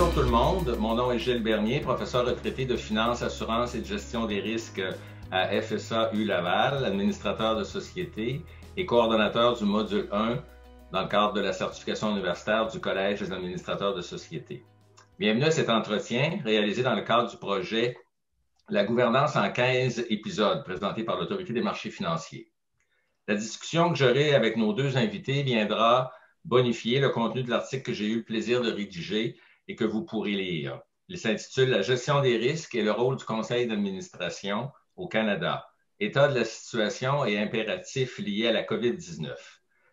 Bonjour tout le monde, mon nom est Gilles Bernier, professeur retraité de finance, assurance et de gestion des risques à FSA-U Laval, administrateur de société et coordonnateur du module 1 dans le cadre de la certification universitaire du Collège des administrateurs de société. Bienvenue à cet entretien réalisé dans le cadre du projet La gouvernance en 15 épisodes présenté par l'Autorité des marchés financiers. La discussion que j'aurai avec nos deux invités viendra bonifier le contenu de l'article que j'ai eu le plaisir de rédiger et que vous pourrez lire. Il s'intitule « La gestion des risques et le rôle du conseil d'administration au Canada. État de la situation et impératifs liés à la COVID-19 ».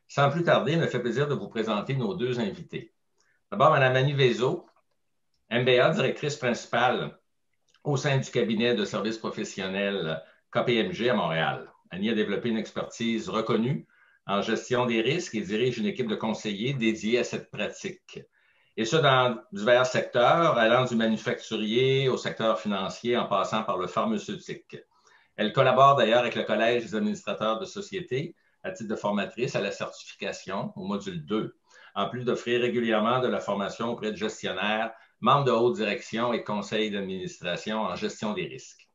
Sans plus tarder, il me fait plaisir de vous présenter nos deux invités. D'abord, Mme Annie Vézo, MBA, directrice principale au sein du cabinet de services professionnels KPMG à Montréal. Annie a développé une expertise reconnue en gestion des risques et dirige une équipe de conseillers dédiée à cette pratique. Et ce, dans divers secteurs, allant du manufacturier au secteur financier en passant par le pharmaceutique. Elle collabore d'ailleurs avec le Collège des administrateurs de société à titre de formatrice à la certification au module 2, en plus d'offrir régulièrement de la formation auprès de gestionnaires, membres de haute direction et conseils d'administration en gestion des risques.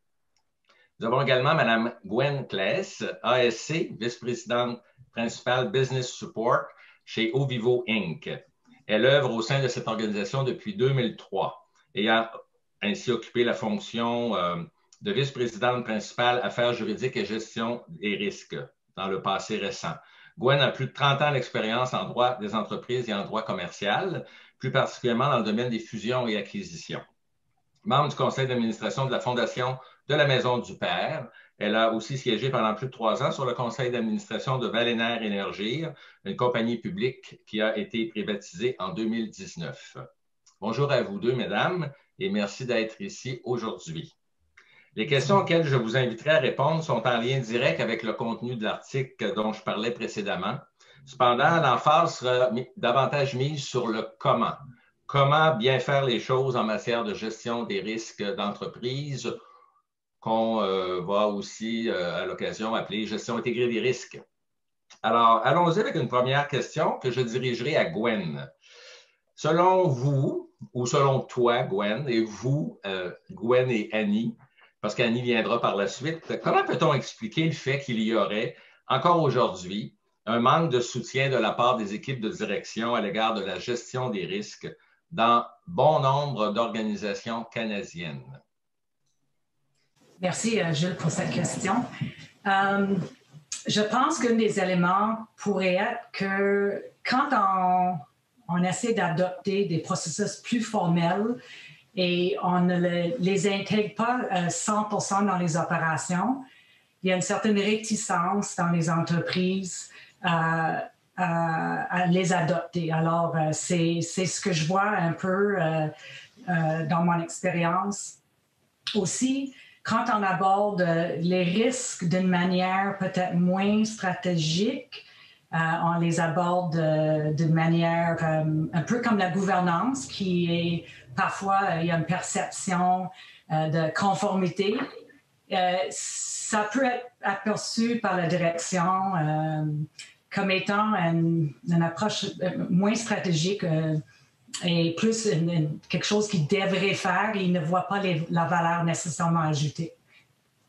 Nous avons également Mme Gwen Claes, ASC, vice-présidente principale Business Support chez Ovivo Inc. Elle œuvre au sein de cette organisation depuis 2003, ayant ainsi occupé la fonction de vice-présidente principale Affaires juridiques et gestion des risques dans le passé récent. Gwen a plus de 30 ans d'expérience en droit des entreprises et en droit commercial, plus particulièrement dans le domaine des fusions et acquisitions. Membre du conseil d'administration de la Fondation de la Maison du Père, elle a aussi siégé pendant plus de 3 ans sur le conseil d'administration de Valener Énergie, une compagnie publique qui a été privatisée en 2019. Bonjour à vous deux, mesdames, et merci d'être ici aujourd'hui. Les questions auxquelles je vous inviterai à répondre sont en lien direct avec le contenu de l'article dont je parlais précédemment. Cependant, l'emphase sera davantage mise sur le comment. Comment bien faire les choses en matière de gestion des risques d'entreprise, qu'on va aussi, à l'occasion, appeler gestion intégrée des risques. Alors, allons-y avec une première question que je dirigerai à Gwen. Selon vous, ou selon toi, Gwen, et vous, Gwen et Annie, parce qu'Annie viendra par la suite, comment peut-on expliquer le fait qu'il y aurait, encore aujourd'hui, un manque de soutien de la part des équipes de direction à l'égard de la gestion des risques dans bon nombre d'organisations canadiennes? Merci, Gilles, pour cette question. Je pense qu'un des éléments pourrait être que quand on essaie d'adopter des processus plus formels et on ne les intègre pas 100% dans les opérations, il y a une certaine réticence dans les entreprises à les adopter. Alors, c'est ce que je vois un peu dans mon expérience. Aussi, quand on aborde les risques d'une manière peut-être moins stratégique, on les aborde d'une manière un peu comme la gouvernance, qui est parfois, il y a une perception de conformité. Ça peut être aperçu par la direction comme étant une approche moins stratégique et plus quelque chose qu'ils devraient faire et ils ne voient pas la valeur nécessairement ajoutée.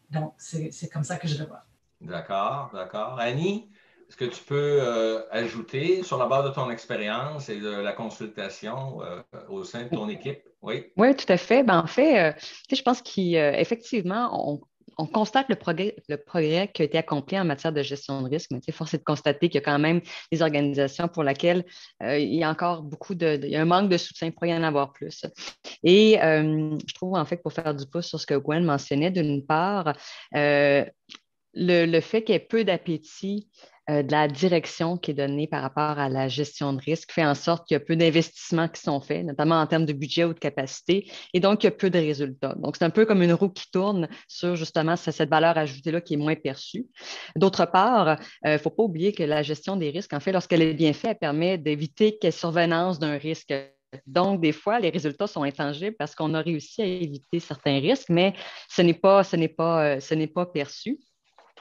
Donc, c'est comme ça que je le vois. D'accord, d'accord. Annie, est-ce que tu peux ajouter sur la base de ton expérience et de la consultation au sein de ton équipe? Oui. Oui, tout à fait. Ben, en fait, je pense qu'effectivement, on constate le progrès qui a été accompli en matière de gestion de risque, mais force est de constater qu'il y a quand même des organisations pour lesquelles il y a encore il y a un manque de soutien, il pourrait y en avoir plus. Et je trouve, en fait, pour faire du pouce sur ce que Gwen mentionnait, d'une part, le fait qu'il y ait peu d'appétit de la direction qui est donnée par rapport à la gestion de risque fait en sorte qu'il y a peu d'investissements qui sont faits, notamment en termes de budget ou de capacité, et donc il y a peu de résultats. Donc, c'est un peu comme une roue qui tourne sur justement cette valeur ajoutée-là qui est moins perçue. D'autre part, il ne faut pas oublier que la gestion des risques, en fait, lorsqu'elle est bien faite, elle permet d'éviter qu'il y ait survenance d'un risque. Donc, des fois, les résultats sont intangibles parce qu'on a réussi à éviter certains risques, mais ce n'est pas perçu.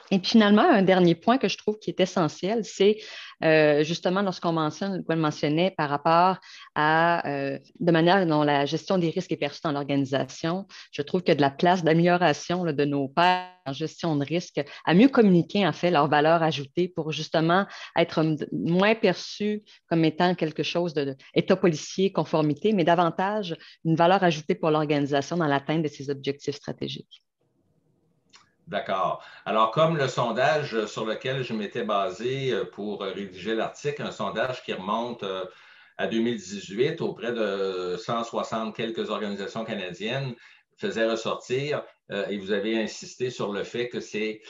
Et puis finalement, un dernier point que je trouve qui est essentiel, c'est justement lorsqu'on mentionne, Gwen mentionnait par rapport à de manière dont la gestion des risques est perçue dans l'organisation, je trouve qu'il y a de la place d'amélioration là, de nos pairs en gestion de risque à mieux communiquer en fait leur valeur ajoutée pour justement être moins perçu comme étant quelque chose d'état policier, conformité, mais davantage une valeur ajoutée pour l'organisation dans l'atteinte de ses objectifs stratégiques. D'accord. Alors, comme le sondage sur lequel je m'étais basé pour rédiger l'article, un sondage qui remonte à 2018 auprès de 160 quelques organisations canadiennes, faisait ressortir, et vous avez insisté sur le fait que c'est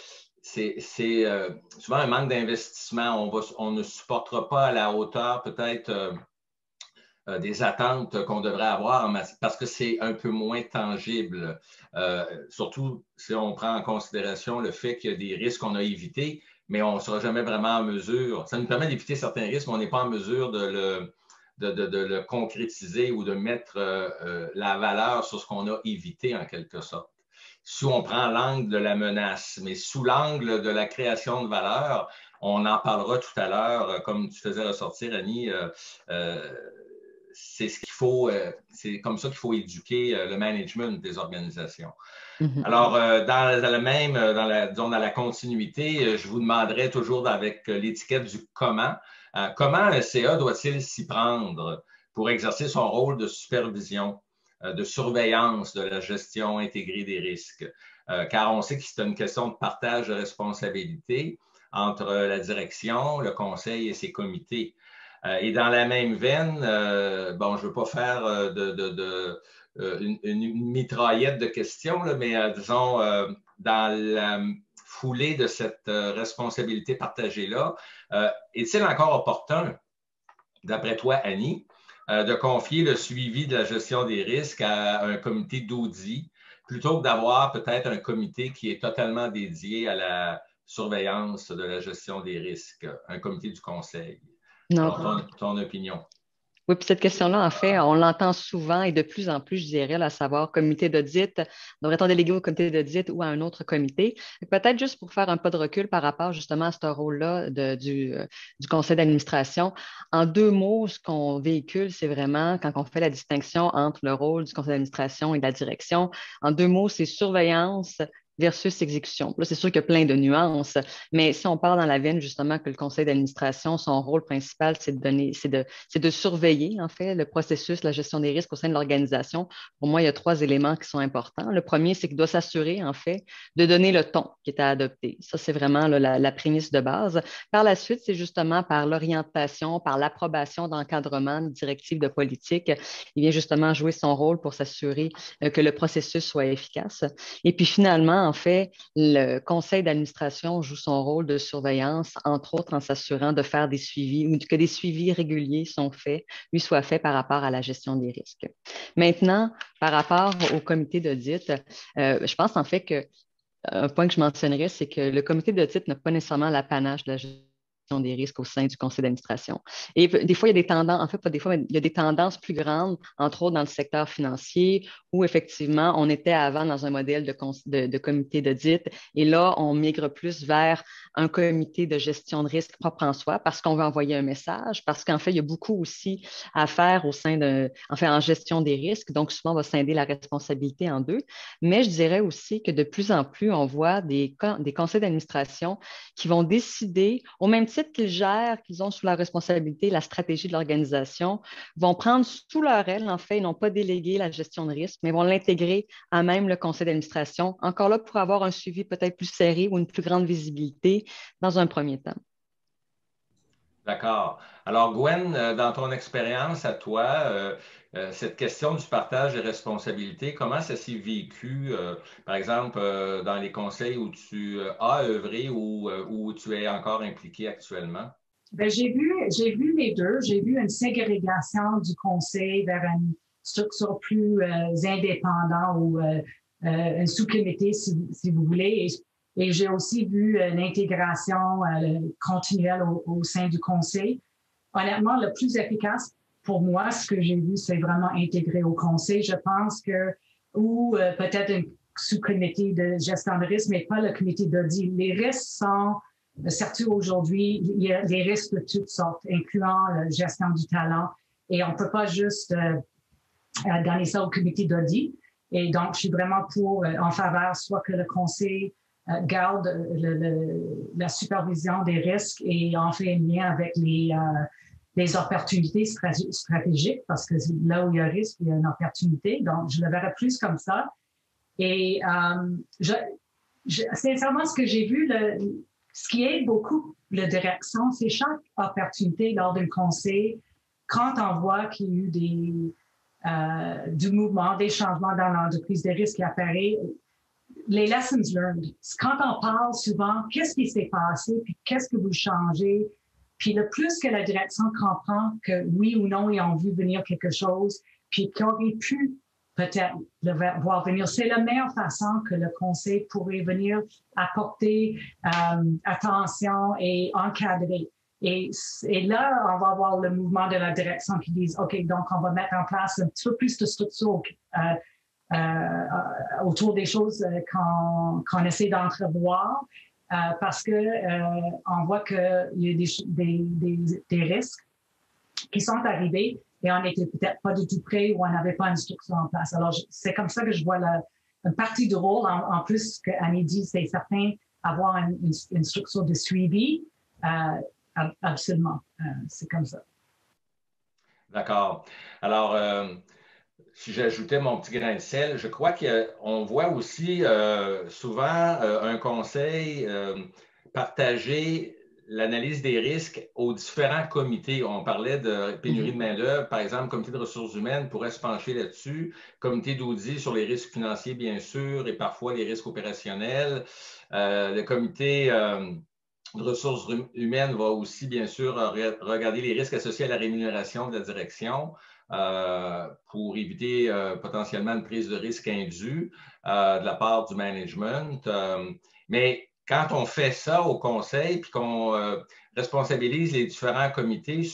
souvent un manque d'investissement. On ne supportera pas à la hauteur peut-être des attentes qu'on devrait avoir parce que c'est un peu moins tangible. Surtout si on prend en considération le fait qu'il y a des risques qu'on a évités, mais on ne sera jamais vraiment en mesure. Ça nous permet d'éviter certains risques, mais on n'est pas en mesure de le concrétiser ou de mettre la valeur sur ce qu'on a évité en quelque sorte. Si on prend l'angle de la menace, mais sous l'angle de la création de valeur, on en parlera tout à l'heure, comme tu faisais ressortir, Annie, c'est ce qu'il faut, c'est comme ça qu'il faut éduquer le management des organisations. Mm-hmm. Alors, dans la continuité, je vous demanderai toujours avec l'étiquette du comment. Comment un CA doit-il s'y prendre pour exercer son rôle de supervision, de surveillance de la gestion intégrée des risques? Car on sait que c'est une question de partage de responsabilités entre la direction, le conseil et ses comités. Et dans la même veine, bon, je ne veux pas faire une mitraillette de questions, là, mais disons, dans la foulée de cette responsabilité partagée-là, est-il encore opportun, d'après toi, Annie, de confier le suivi de la gestion des risques à un comité d'audit plutôt que d'avoir peut-être un comité qui est totalement dédié à la surveillance de la gestion des risques, un comité du conseil? Non. Alors, ton opinion. Oui, puis cette question-là, en fait, on l'entend souvent et de plus en plus, je dirais, à savoir comité d'audit, devrait-on déléguer au comité d'audit ou à un autre comité? Peut-être juste pour faire un pas de recul par rapport justement à ce rôle-là du conseil d'administration. En deux mots, ce qu'on véhicule, c'est vraiment quand on fait la distinction entre le rôle du conseil d'administration et de la direction. En deux mots, c'est surveillance versus exécution. Là, c'est sûr qu'il y a plein de nuances, mais si on parle dans la veine, justement, que le conseil d'administration, son rôle principal, c'est de surveiller, en fait, le processus, la gestion des risques au sein de l'organisation. Pour moi, il y a trois éléments qui sont importants. Le premier, c'est qu'il doit s'assurer, en fait, de donner le ton qui est à adopter. Ça, c'est vraiment là, la prémisse de base. Par la suite, c'est justement par l'orientation, par l'approbation d'encadrement, de directives de politique. Il vient justement jouer son rôle pour s'assurer que le processus soit efficace. Et puis finalement, en fait, le conseil d'administration joue son rôle de surveillance, entre autres en s'assurant de faire des suivis ou que des suivis réguliers soient faits par rapport à la gestion des risques. Maintenant, par rapport au comité d'audit, je pense en fait qu'un point que je mentionnerais, c'est que le comité d'audit n'a pas nécessairement l'apanage de la gestion des risques au sein du conseil d'administration. Et des fois, il y a des tendances, en fait, pas des fois, mais il y a des tendances plus grandes, entre autres dans le secteur financier, où effectivement, on était avant dans un modèle de comité d'audit, et là, on migre plus vers un comité de gestion de risque propre en soi, parce qu'on veut envoyer un message, parce qu'en fait, il y a beaucoup aussi à faire en gestion des risques, donc souvent, on va scinder la responsabilité en deux, mais je dirais aussi que de plus en plus, on voit des conseils d'administration qui vont décider, au même titre qu'ils gèrent, qu'ils ont sous la responsabilité la stratégie de l'organisation, vont prendre sous leur aile, en fait, ils n'ont pas délégué la gestion de risque, mais vont l'intégrer à même le conseil d'administration, encore là pour avoir un suivi peut-être plus serré ou une plus grande visibilité dans un premier temps. D'accord. Alors, Gwen, dans ton expérience à toi, cette question du partage des responsabilités, comment ça s'est vécu, par exemple, dans les conseils où tu as œuvré ou où tu es encore impliqué actuellement? Bien, j'ai vu les deux. J'ai vu une ségrégation du conseil vers une structure plus indépendante ou un sous-comité, si vous voulez. Et j'ai aussi vu l'intégration continuelle au sein du conseil. Honnêtement, le plus efficace pour moi, ce que j'ai vu, c'est vraiment intégrer au conseil. Je pense que, ou peut-être un sous-comité de gestion de risque, mais pas le comité d'audit. Les risques sont, surtout aujourd'hui, il y a des risques de toutes sortes, incluant la gestion du talent. Et on ne peut pas juste donner ça au comité d'audit. Et donc, je suis vraiment en faveur, soit que le conseil garde la supervision des risques et en fait un lien avec les opportunités stratégiques, parce que là où il y a un risque, il y a une opportunité. Donc, je le verrai plus comme ça. Et sincèrement, ce que j'ai vu, ce qui aide beaucoup la direction, c'est chaque opportunité lors d'un conseil, quand on voit qu'il y a eu du mouvement, des changements dans l'entreprise, des risques qui apparaissent, les lessons learned. Quand on parle souvent, qu'est-ce qui s'est passé, puis qu'est-ce que vous changez, puis le plus que la direction comprend que oui ou non, ils ont vu venir quelque chose, puis qu'ils auraient pu peut-être le voir venir, c'est la meilleure façon que le conseil pourrait venir apporter attention et encadrer. Et là, on va avoir le mouvement de la direction qui dit, OK, donc on va mettre en place un petit peu plus de structure autour des choses qu'on essaie d'entrevoir parce qu'on voit qu'il y a des risques qui sont arrivés et on n'était peut-être pas du tout prêt ou on n'avait pas une structure en place. Alors, c'est comme ça que je vois une partie du rôle. En plus, que Annie dit, c'est certain, avoir une structure de suivi. Absolument. C'est comme ça. D'accord. Alors, si j'ajoutais mon petit grain de sel, je crois qu'on voit aussi souvent un conseil partager l'analyse des risques aux différents comités. On parlait de pénurie de main-d'œuvre, par exemple, le comité de ressources humaines pourrait se pencher là-dessus, comité d'audit sur les risques financiers, bien sûr, et parfois les risques opérationnels. Le comité de ressources humaines va aussi, bien sûr, regarder les risques associés à la rémunération de la direction. Pour éviter potentiellement une prise de risque indue de la part du management. Mais quand on fait ça au conseil puis qu'on responsabilise les différents comités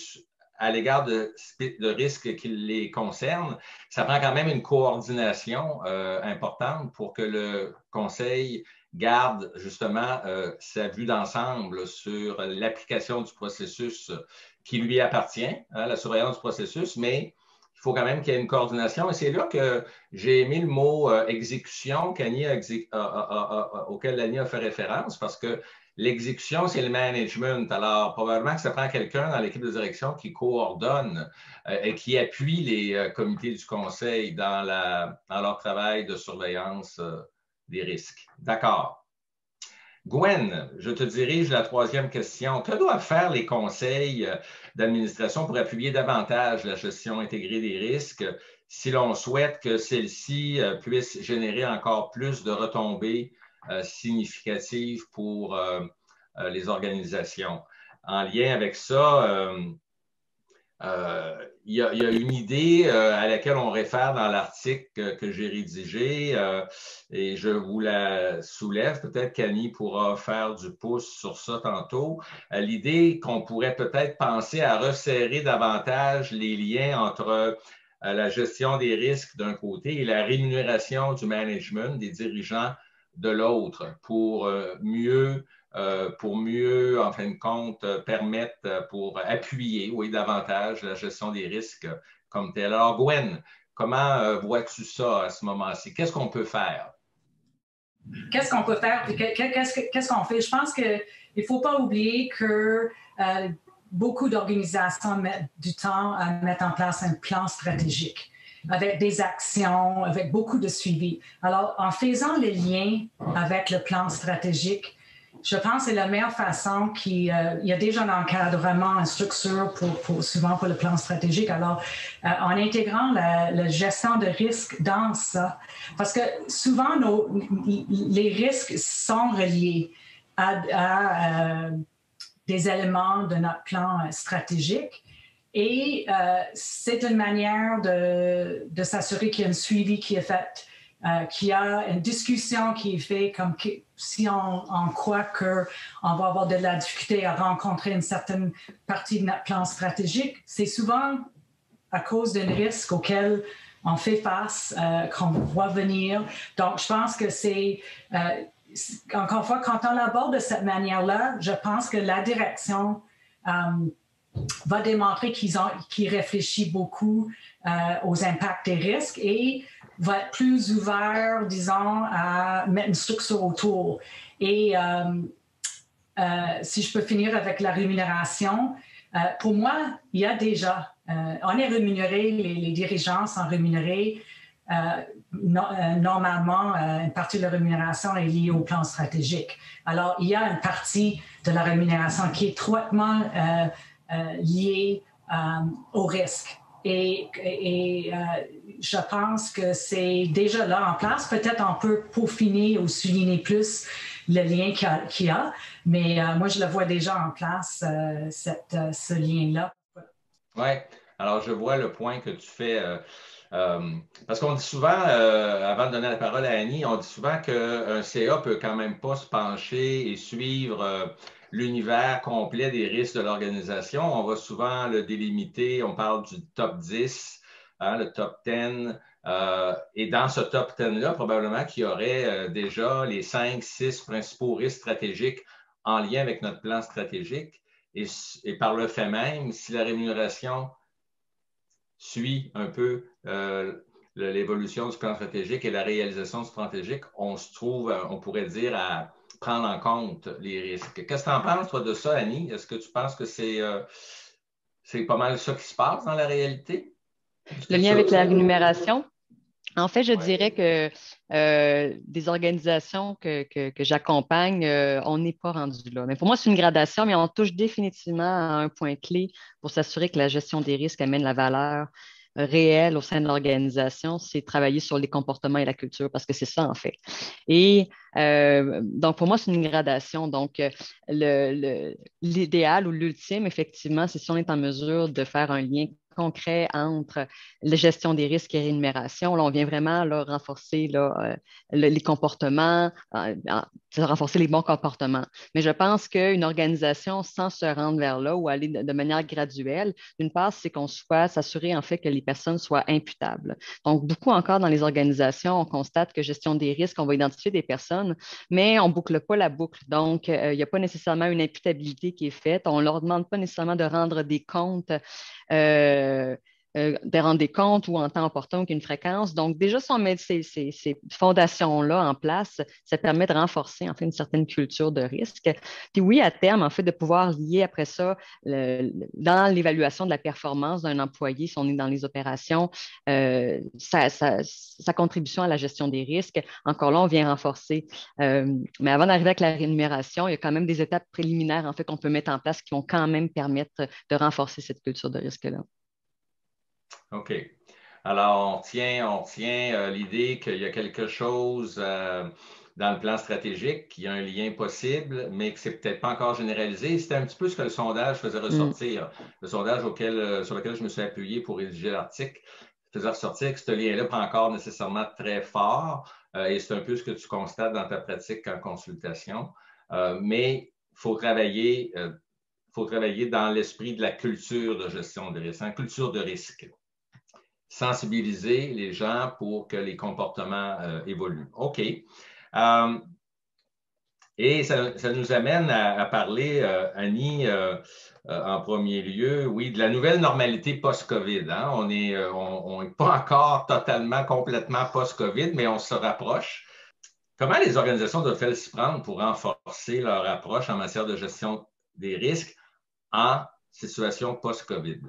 à l'égard de risques qui les concernent, ça prend quand même une coordination importante pour que le conseil garde justement sa vue d'ensemble sur l'application du processus qui lui appartient, hein, la surveillance du processus, mais il faut quand même qu'il y ait une coordination. Et c'est là que j'ai aimé le mot exécution auquel Annie a fait référence, parce que l'exécution, c'est le management. Alors, probablement que ça prend quelqu'un dans l'équipe de direction qui coordonne et qui appuie les comités du conseil dans leur travail de surveillance des risques. D'accord. Gwen, je te dirige la troisième question. Que doivent faire les conseils d'administration pour appuyer davantage la gestion intégrée des risques si l'on souhaite que celle-ci puisse générer encore plus de retombées significatives pour les organisations? En lien avec ça, il y a une idée à laquelle on réfère dans l'article que j'ai rédigé et je vous la soulève. Peut-être qu'Annie pourra faire du pouce sur ça tantôt. L'idée qu'on pourrait peut-être penser à resserrer davantage les liens entre la gestion des risques d'un côté et la rémunération du management des dirigeants de l'autre pour mieux, en fin de compte, permettre, pour appuyer, oui, davantage la gestion des risques comme tel. Alors, Gwen, comment vois-tu ça à ce moment-ci? Qu'est-ce qu'on peut faire? Qu'est-ce qu'on peut faire? Qu'est-ce qu'on fait? Je pense qu'il ne faut pas oublier que beaucoup d'organisations mettent du temps à mettre en place un plan stratégique avec des actions, avec beaucoup de suivi. Alors, en faisant les liens avec le plan stratégique, je pense que c'est la meilleure façon il y a déjà un encadrement, une structure souvent pour le plan stratégique. Alors, en intégrant la gestion de risques dans ça, parce que souvent, les risques sont reliés à des éléments de notre plan stratégique. Et c'est une manière de s'assurer qu'il y a un suivi qui est fait, qu'il y a une discussion qui est faite, comme si on croit qu'on va avoir de la difficulté à rencontrer une certaine partie de notre plan stratégique, c'est souvent à cause d'un risque auquel on fait face, qu'on voit venir. Donc, je pense que encore une fois, quand on l'aborde de cette manière-là, je pense que la direction va démontrer qu'ils réfléchissent beaucoup aux impacts des risques et va être plus ouvert, disons, à mettre une structure autour. Et si je peux finir avec la rémunération, pour moi, il y a déjà, on est rémunéré, les dirigeants sont rémunérés. Normalement, une partie de la rémunération est liée au plan stratégique. Alors, il y a une partie de la rémunération qui est étroitement liée au risque. Et je pense que c'est déjà là en place. Peut-être on peut peaufiner ou souligner plus le lien qu'il y a, mais moi, je le vois déjà en place, ce lien-là. Oui, alors je vois le point que tu fais. Parce qu'on dit souvent, avant de donner la parole à Annie, on dit souvent qu'un CA peut quand même pas se pencher et suivre l'univers complet des risques de l'organisation. On va souvent le délimiter, on parle du top 10, hein, le top 10. Et dans ce top 10-là, probablement qu'il y aurait déjà les 5-6 principaux risques stratégiques en lien avec notre plan stratégique. Et par le fait même, si la rémunération suit un peu l'évolution du plan stratégique et la réalisation du stratégique, on se trouve, on pourrait dire, à prendre en compte les risques. Qu'est-ce que tu en penses, toi, de ça, Annie? Est-ce que tu penses que c'est pas mal ça qui se passe dans la réalité? Le lien avec la rémunération? En fait, je dirais que des organisations que j'accompagne, on n'est pas rendu là. Mais pour moi, c'est une gradation, mais on touche définitivement à un point clé pour s'assurer que la gestion des risques amène la valeur réelle au sein de l'organisation, c'est travailler sur les comportements et la culture, parce que c'est ça, en fait. Et donc, pour moi, c'est une gradation. Donc, l'idéal ou l'ultime, effectivement, c'est si on est en mesure de faire un lien concret entre la gestion des risques et rémunération. Là, on vient vraiment là, renforcer là, les comportements, renforcer les bons comportements. Mais je pense qu'une organisation, sans se rendre vers là ou aller de manière graduelle, d'une part, c'est qu'on soit s'assurer en fait que les personnes soient imputables. Donc, beaucoup encore dans les organisations, on constate que gestion des risques, on va identifier des personnes, mais on ne boucle pas la boucle. Donc, il n'y a pas nécessairement une imputabilité qui est faite. On ne leur demande pas nécessairement de rendre des comptes de rendre des comptes ou en temps opportun ou qu'une fréquence. Donc, déjà, si on met ces fondations-là en place, ça permet de renforcer en fait une certaine culture de risque. Puis oui, à terme, en fait, de pouvoir lier après ça dans l'évaluation de la performance d'un employé, si on est dans les opérations, sa contribution à la gestion des risques. Encore là, on vient renforcer. Mais avant d'arriver avec la rémunération, il y a quand même des étapes préliminaires en fait qu'on peut mettre en place qui vont quand même permettre de renforcer cette culture de risque-là. OK. Alors, on tient l'idée qu'il y a quelque chose dans le plan stratégique, qu'il y a un lien possible, mais que c'est peut-être pas encore généralisé. C'était un petit peu ce que le sondage faisait ressortir. Le sondage sur lequel je me suis appuyé pour rédiger l'article faisait ressortir que ce lien-là n'est pas encore nécessairement très fort, et c'est un peu ce que tu constates dans ta pratique en consultation. Mais il faut travailler dans l'esprit de la culture de gestion de risque, une culture de risque. Sensibiliser les gens pour que les comportements évoluent. OK. Et ça nous amène à parler, Annie, en premier lieu, oui, de la nouvelle normalité post-COVID. Hein? On n'est pas encore totalement, complètement post-COVID, mais on se rapproche. Comment les organisations doivent-elles s'y prendre pour renforcer leur approche en matière de gestion des risques en situation post-COVID?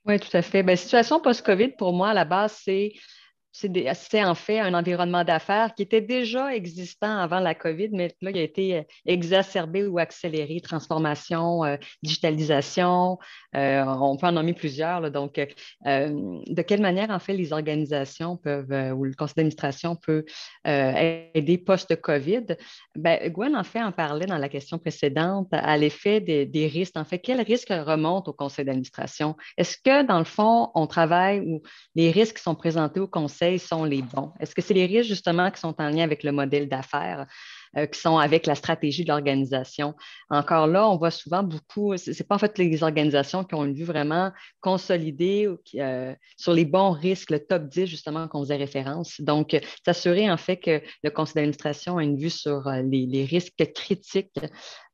Oui, tout à fait. Bien, situation post-COVID, pour moi, à la base, c'est en fait un environnement d'affaires qui était déjà existant avant la COVID, mais là, il a été exacerbé ou accéléré. Transformation, digitalisation, on peut en nommer plusieurs. Là, donc, de quelle manière, en fait, les organisations peuvent, ou le conseil d'administration peut aider post-COVID? Ben, Gwen, en fait, en parlait dans la question précédente à l'effet des risques. En fait, quels risques remontent au conseil d'administration? Est-ce que, dans le fond, on travaille ou les risques sont présentés au conseil conseils sont les bons? Est-ce que c'est les risques justement qui sont en lien avec le modèle d'affaires, qui sont avec la stratégie de l'organisation? Encore là, on voit souvent beaucoup, c'est pas en fait les organisations qui ont une vue vraiment consolidée sur les bons risques, le top 10 justement qu'on faisait référence. Donc, s'assurer en fait que le conseil d'administration a une vue sur les risques critiques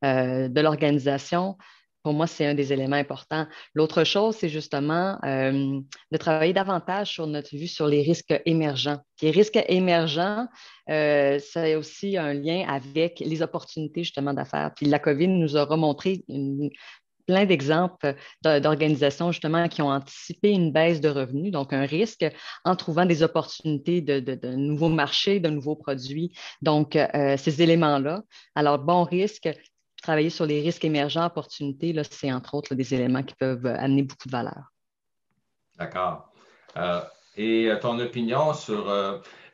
de l'organisation. Pour moi, c'est un des éléments importants. L'autre chose, c'est justement de travailler davantage sur notre vue sur les risques émergents. Les risques émergents, ça a aussi un lien avec les opportunités justement d'affaires. Puis la COVID nous aura montré plein d'exemples d'organisations justement qui ont anticipé une baisse de revenus, donc un risque, en trouvant des opportunités de nouveaux marchés, de nouveaux produits. Donc, ces éléments-là. Alors, bon risque, travailler sur les risques émergents, opportunités, là, c'est entre autres là, des éléments qui peuvent amener beaucoup de valeur. D'accord. Et ton opinion sur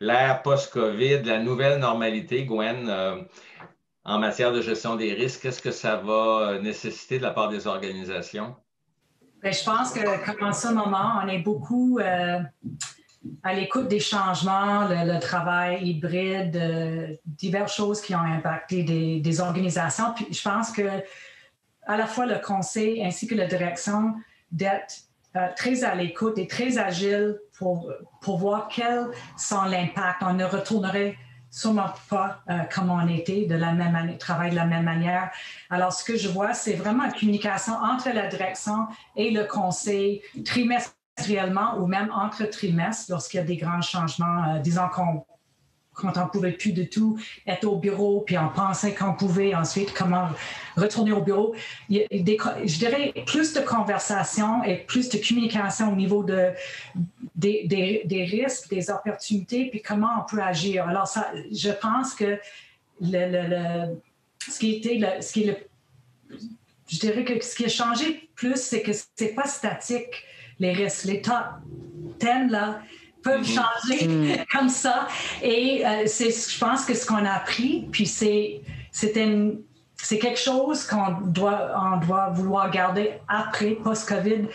l'ère post-COVID, la nouvelle normalité, Gwen, en matière de gestion des risques, qu'est-ce que ça va nécessiter de la part des organisations? Bien, je pense que, comme en ce moment, on est beaucoup à l'écoute des changements, le travail hybride, diverses choses qui ont impacté des organisations. Puis je pense que à la fois le conseil ainsi que la direction d'être très à l'écoute et très agile pour voir quels sont l'impact. On ne retournerait sûrement pas comme on était, de la même manière, travailler de la même manière. Alors, ce que je vois, c'est vraiment une communication entre la direction et le conseil trimestriellement ou même entre trimestres lorsqu'il y a des grands changements. Disons quand on ne pouvait plus du tout être au bureau, puis on pensait qu'on pouvait ensuite comment retourner au bureau. Il y a je dirais plus de conversation et plus de communication au niveau des risques, des opportunités, puis comment on peut agir. Alors, ça, je pense que ce qui a changé plus, c'est que ce n'est pas statique, les risques. Les top 10, là, peuvent changer comme ça. Et je pense que ce qu'on a appris, puis c'est quelque chose qu'on doit vouloir garder après, post-COVID,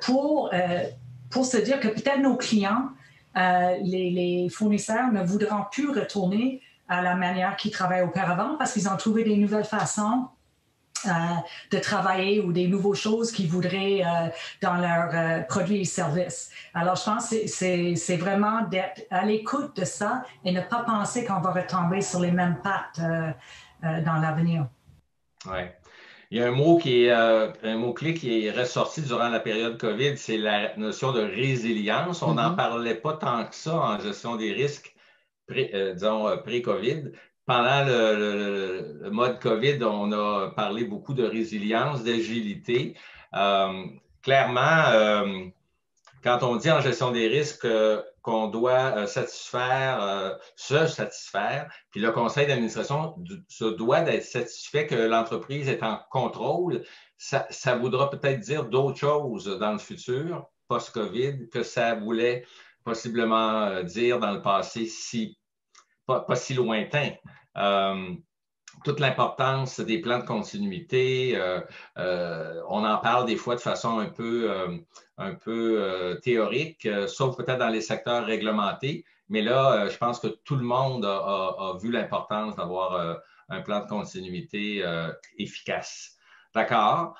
pour se dire que peut-être nos clients, les fournisseurs ne voudront plus retourner à la manière qu'ils travaillaient auparavant parce qu'ils ont trouvé des nouvelles façons de travailler ou des nouvelles choses qu'ils voudraient dans leurs produits et services. Alors, je pense que c'est vraiment d'être à l'écoute de ça et ne pas penser qu'on va retomber sur les mêmes pattes dans l'avenir. Oui. Il y a un mot-clé qui est ressorti durant la période COVID, c'est la notion de résilience. On n'en parlait pas tant que ça en gestion des risques, pré-COVID. Pendant le mode COVID, on a parlé beaucoup de résilience, d'agilité. Clairement, quand on dit en gestion des risques qu'on doit se satisfaire, puis le conseil d'administration se doit d'être satisfait que l'entreprise est en contrôle, ça voudra peut-être dire d'autres choses dans le futur, post-COVID, que ça voulait possiblement dire dans le passé pas si lointain. Toute l'importance des plans de continuité, on en parle des fois de façon un peu théorique, sauf peut-être dans les secteurs réglementés. Mais là, je pense que tout le monde a vu l'importance d'avoir un plan de continuité efficace. D'accord.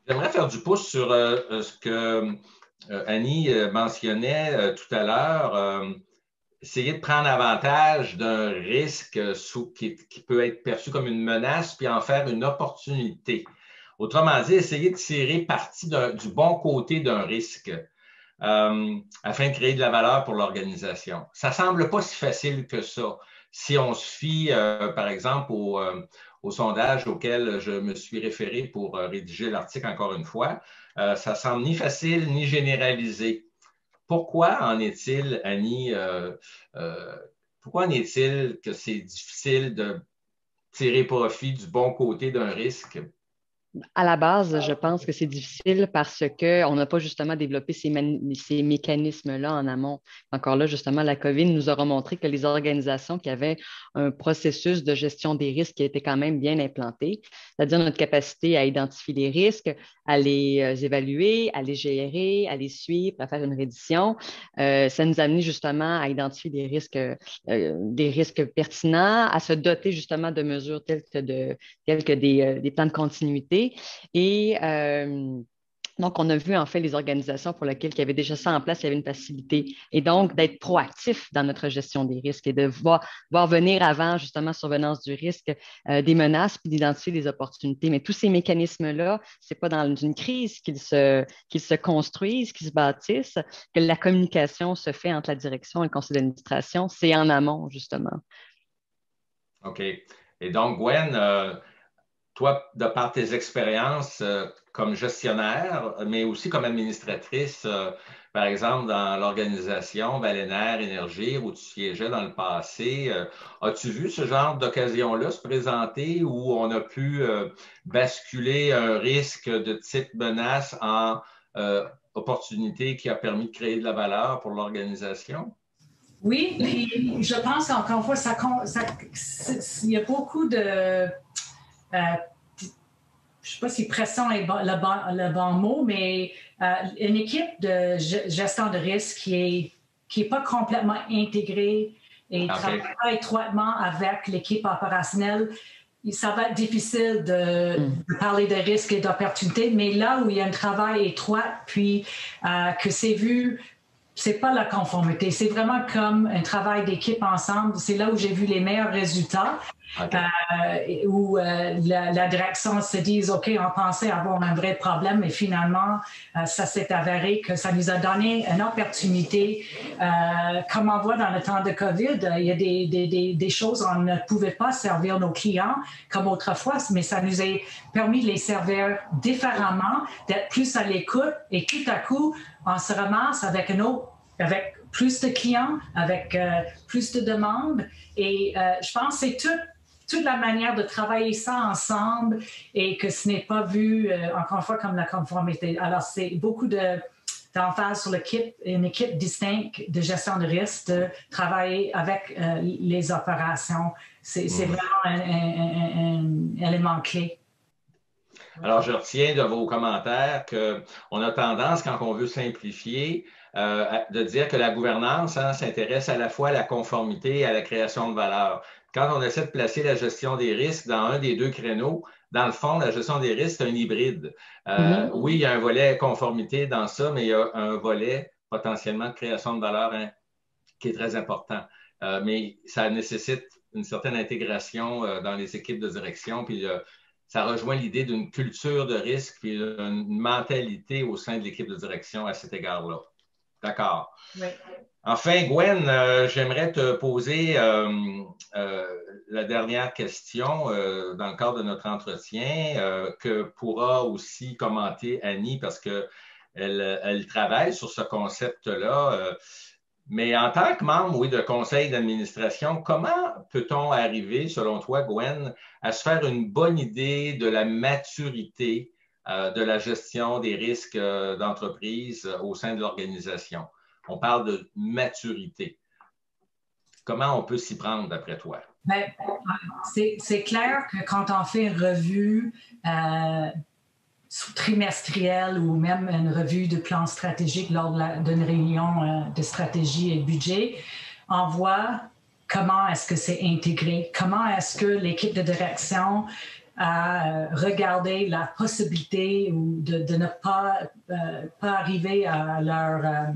J'aimerais faire du pouce sur ce que Annie mentionnait tout à l'heure. Essayer de prendre avantage d'un risque qui peut être perçu comme une menace, puis en faire une opportunité. Autrement dit, essayer de tirer parti du bon côté d'un risque afin de créer de la valeur pour l'organisation. Ça ne semble pas si facile que ça. Si on se fie, par exemple, au sondage auquel je me suis référé pour rédiger l'article encore une fois, ça ne semble ni facile ni généralisé. Pourquoi en est-il, Annie, pourquoi en est-il que c'est difficile de tirer profit du bon côté d'un risque? À la base, je pense que c'est difficile parce qu'on n'a pas justement développé ces mécanismes-là en amont. Encore là, justement, la COVID nous aura montré que les organisations qui avaient un processus de gestion des risques qui était quand même bien implanté, c'est-à-dire notre capacité à identifier les risques, à les évaluer, à les gérer, à les suivre, à faire une reddition, ça nous a amené justement à identifier des risques pertinents, à se doter justement de mesures telles que des plans de continuité. Et donc, on a vu en fait les organisations pour lesquelles il y avait déjà ça en place, il y avait une facilité. Et donc, d'être proactif dans notre gestion des risques et de voir venir avant, justement, survenance du risque, des menaces, puis d'identifier les opportunités. Mais tous ces mécanismes-là, ce n'est pas dans une crise qu'ils se construisent, qu'ils se bâtissent, que la communication se fait entre la direction et le conseil d'administration. C'est en amont, justement. OK. Et donc, Gwen, toi, de par tes expériences comme gestionnaire, mais aussi comme administratrice, par exemple, dans l'organisation Balenaire Énergie, où tu siégeais dans le passé, as-tu vu ce genre d'occasion-là se présenter où on a pu basculer un risque de type menace en opportunité qui a permis de créer de la valeur pour l'organisation? Oui, puis je pense encore une fois, il y a beaucoup de... je ne sais pas si pression est le bon mot, mais une équipe de gestion de risque qui est pas complètement intégrée et travaille pas étroitement avec l'équipe opérationnelle, ça va être difficile de parler de risques et d'opportunités, mais là où il y a un travail étroit, puis que c'est vu, c'est pas la conformité, c'est vraiment comme un travail d'équipe ensemble. C'est là où j'ai vu les meilleurs résultats, où la direction se dit, OK, on pensait avoir un vrai problème, mais finalement, ça s'est avéré que ça nous a donné une opportunité. Comme on voit dans le temps de COVID, il y a des choses on ne pouvait pas servir nos clients comme autrefois, mais ça nous a permis de les servir différemment, d'être plus à l'écoute, et tout à coup, on se ramasse avec avec plus de clients, avec plus de demandes. Et je pense que c'est toute la manière de travailler ça ensemble et que ce n'est pas vu, encore une fois, comme la conformité. Alors, c'est beaucoup d'emphase sur une équipe distincte de gestion de risque, de travailler avec les opérations. C'est vraiment un élément clé. Alors, je retiens de vos commentaires qu'on a tendance, quand on veut simplifier, de dire que la gouvernance s'intéresse à la fois à la conformité et à la création de valeur. Quand on essaie de placer la gestion des risques dans un des deux créneaux, dans le fond, la gestion des risques, c'est un hybride. Oui, il y a un volet conformité dans ça, mais il y a un volet potentiellement de création de valeur qui est très important. Mais ça nécessite une certaine intégration dans les équipes de direction, puis ça rejoint l'idée d'une culture de risque puis une mentalité au sein de l'équipe de direction à cet égard-là. D'accord. Oui. Enfin, Gwen, j'aimerais te poser la dernière question dans le cadre de notre entretien que pourra aussi commenter Annie parce qu'elle travaille sur ce concept-là. Mais en tant que membre, oui, de conseil d'administration, comment peut-on arriver, selon toi, Gwen, à se faire une bonne idée de la maturité de la gestion des risques d'entreprise au sein de l'organisation? On parle de maturité. Comment on peut s'y prendre, d'après toi? Bien, c'est clair que quand on fait une revue trimestrielle ou même une revue de plan stratégique lors d'une réunion de stratégie et de budget, on voit comment est-ce que c'est intégré, comment est-ce que l'équipe de direction a regardé la possibilité de ne pas arriver à leur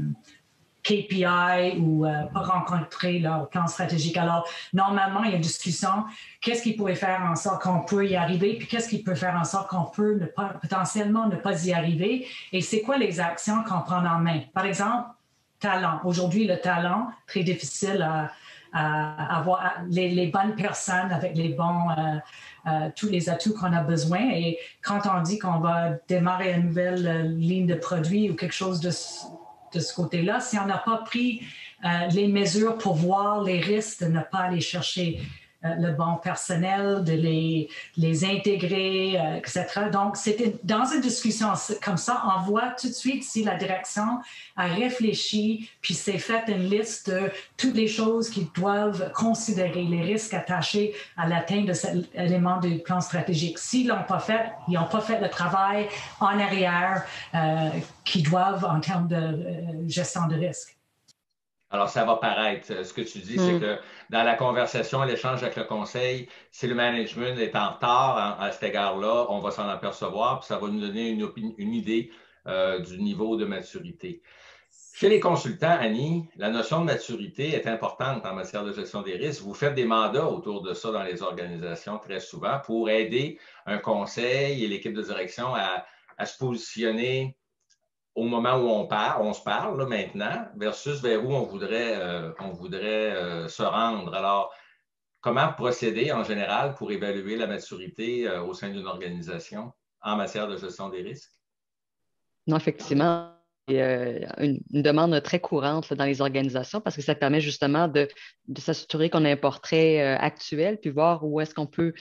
KPI ou pas rencontrer leur plan stratégique. Alors, normalement, il y a une discussion. Qu'est-ce qui pourrait faire en sorte qu'on peut y arriver? Puis qu'est-ce qui peut faire en sorte qu'on peut potentiellement ne pas y arriver? Et c'est quoi les actions qu'on prend en main? Par exemple, talent. Aujourd'hui, le talent, très difficile à avoir les bonnes personnes avec les bons... tous les atouts qu'on a besoin. Et quand on dit qu'on va démarrer une nouvelle ligne de produits ou quelque chose de ce côté-là, si on n'a pas pris les mesures pour voir les risques de ne pas aller chercher le bon personnel, de les intégrer, etc. Donc, c'était dans une discussion comme ça, on voit tout de suite si la direction a réfléchi, puis s'est fait une liste de toutes les choses qu'ils doivent considérer, les risques attachés à l'atteinte de cet élément du plan stratégique. S'ils l'ont pas fait, ils n'ont pas fait le travail en arrière qu'ils doivent en termes de gestion de risque. Alors, ça va paraître. Ce que tu dis, c'est que dans la conversation, l'échange avec le conseil, si le management est en retard à cet égard-là, on va s'en apercevoir, puis ça va nous donner une idée du niveau de maturité. Chez les consultants, Annie, la notion de maturité est importante en matière de gestion des risques. Vous faites des mandats autour de ça dans les organisations très souvent pour aider un conseil et l'équipe de direction à se positionner au moment où on se parle là, maintenant, versus vers où on voudrait se rendre. Alors, comment procéder en général pour évaluer la maturité au sein d'une organisation en matière de gestion des risques? Non, effectivement. Une demande très courante là, dans les organisations parce que ça permet justement de s'assurer qu'on a un portrait actuel puis voir où est-ce qu'on peut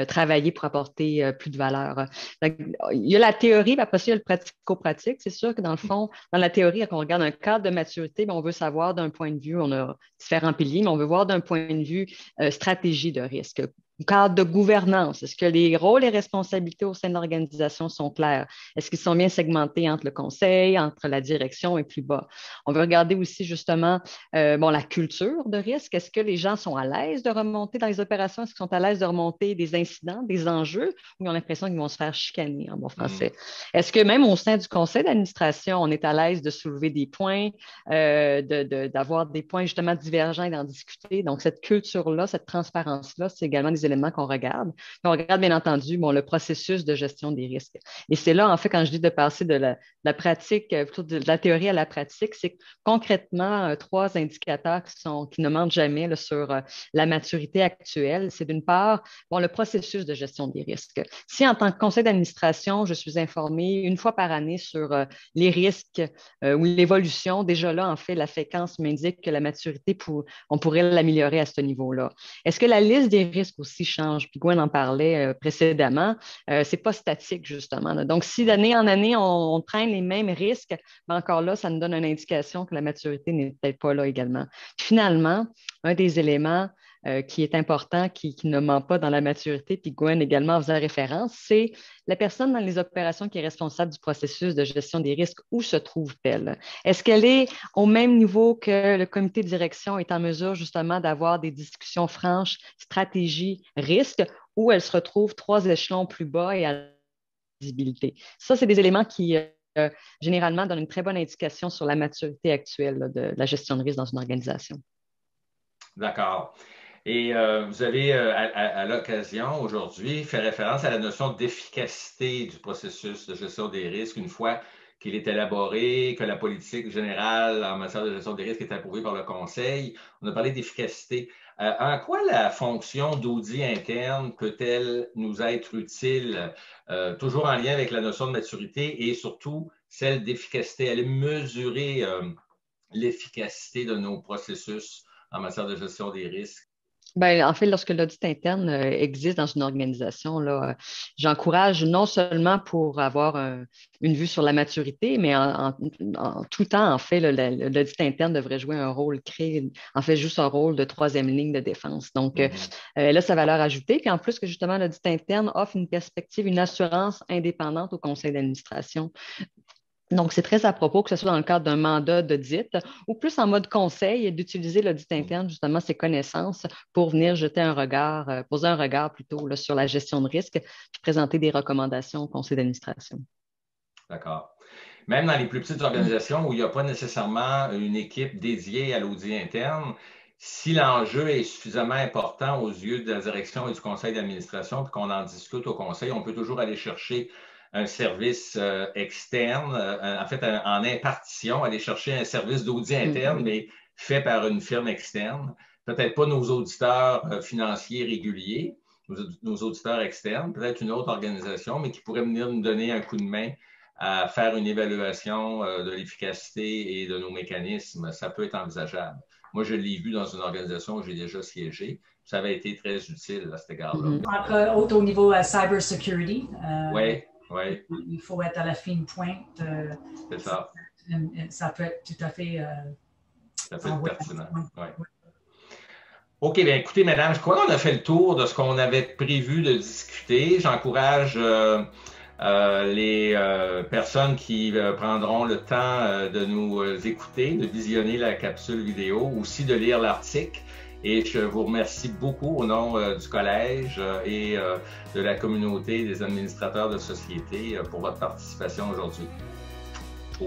travailler pour apporter plus de valeur. Donc, il y a la théorie, puis après ça, il y a le pratico-pratique. C'est sûr que dans le fond, dans la théorie, quand on regarde un cadre de maturité, bien, on veut savoir d'un point de vue, on a différents piliers, mais on veut voir d'un point de vue stratégie de risque. Cadre de gouvernance, est-ce que les rôles et responsabilités au sein de l'organisation sont clairs? Est-ce qu'ils sont bien segmentés entre le conseil, entre la direction et plus bas? On veut regarder aussi justement la culture de risque. Est-ce que les gens sont à l'aise de remonter dans les opérations? Est-ce qu'ils sont à l'aise de remonter des incidents, des enjeux, ou ils ont l'impression qu'ils vont se faire chicaner en bon français? Est-ce que même au sein du conseil d'administration, on est à l'aise de soulever des points, d'avoir des points justement divergents et d'en discuter? Donc, cette culture-là, cette transparence-là, c'est également des éléments qu'on regarde. Puis on regarde, bien entendu, le processus de gestion des risques. Et c'est là, en fait, quand je dis de passer de la pratique, plutôt de la théorie à la pratique, c'est concrètement trois indicateurs qui ne mentent jamais là, sur la maturité actuelle. C'est d'une part, le processus de gestion des risques. Si en tant que conseil d'administration, je suis informée une fois par année sur les risques ou l'évolution, déjà là, en fait, la fréquence m'indique que la maturité, on pourrait l'améliorer à ce niveau-là. Est-ce que la liste des risques aussi change? Puis Gwen en parlait précédemment. C'est pas statique, justement. Là. Donc, si d'année en année, on traîne les mêmes risques, ben encore là, ça nous donne une indication que la maturité n'est peut-être pas là également. Puis finalement, un des éléments qui est important, qui ne ment pas dans la maturité, puis Gwen également en faisait référence, c'est la personne dans les opérations qui est responsable du processus de gestion des risques. Où se trouve-t-elle? Est-ce qu'elle est au même niveau que le comité de direction est en mesure justement d'avoir des discussions franches, stratégie, risque, ou elle se retrouve trois échelons plus bas et à la visibilité? Ça, c'est des éléments qui généralement donnent une très bonne indication sur la maturité actuelle là, de la gestion de risque dans une organisation. D'accord. Et vous avez, à l'occasion, aujourd'hui, fait référence à la notion d'efficacité du processus de gestion des risques une fois qu'il est élaboré, que la politique générale en matière de gestion des risques est approuvée par le Conseil. On a parlé d'efficacité. En quoi la fonction d'audit interne peut-elle nous être utile, toujours en lien avec la notion de maturité et surtout celle d'efficacité? Elle est mesurer l'efficacité de nos processus en matière de gestion des risques. Bien, en fait, lorsque l'audit interne existe dans une organisation, là, j'encourage non seulement pour avoir une vue sur la maturité, mais en tout temps, en fait, l'audit interne devrait jouer un rôle clé, en fait, juste un rôle de troisième ligne de défense. Donc, là, sa valeur ajoutée. Puis en plus que justement, l'audit interne offre une perspective, une assurance indépendante au conseil d'administration. Donc, c'est très à propos que ce soit dans le cadre d'un mandat d'audit ou plus en mode conseil d'utiliser l'audit interne, justement, ses connaissances pour venir jeter un regard, poser un regard plutôt là, sur la gestion de risque puis présenter des recommandations au conseil d'administration. D'accord. Même dans les plus petites organisations où il n'y a pas nécessairement une équipe dédiée à l'audit interne, si l'enjeu est suffisamment important aux yeux de la direction et du conseil d'administration, puis qu'on en discute au conseil, on peut toujours aller chercher un service externe, en fait, en impartition, aller chercher un service d'audit interne, mais fait par une firme externe. Peut-être pas nos auditeurs financiers réguliers, nos auditeurs externes, peut-être une autre organisation, mais qui pourrait venir nous donner un coup de main à faire une évaluation de l'efficacité et de nos mécanismes. Ça peut être envisageable. Moi, je l'ai vu dans une organisation où j'ai déjà siégé, ça avait été très utile à cet égard-là. Entre autres, au niveau cyber security, oui. Il faut être à la fine pointe. C'est ça. Ça peut être tout à fait pertinent. Ouais. OK, bien écoutez, mesdames, je crois qu'on a fait le tour de ce qu'on avait prévu de discuter. J'encourage les personnes qui prendront le temps de nous écouter, de visionner la capsule vidéo, aussi de lire l'article. Et je vous remercie beaucoup au nom du collège et de la communauté des administrateurs de société pour votre participation aujourd'hui.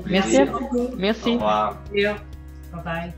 Merci beaucoup. Merci. Au revoir. Bye bye.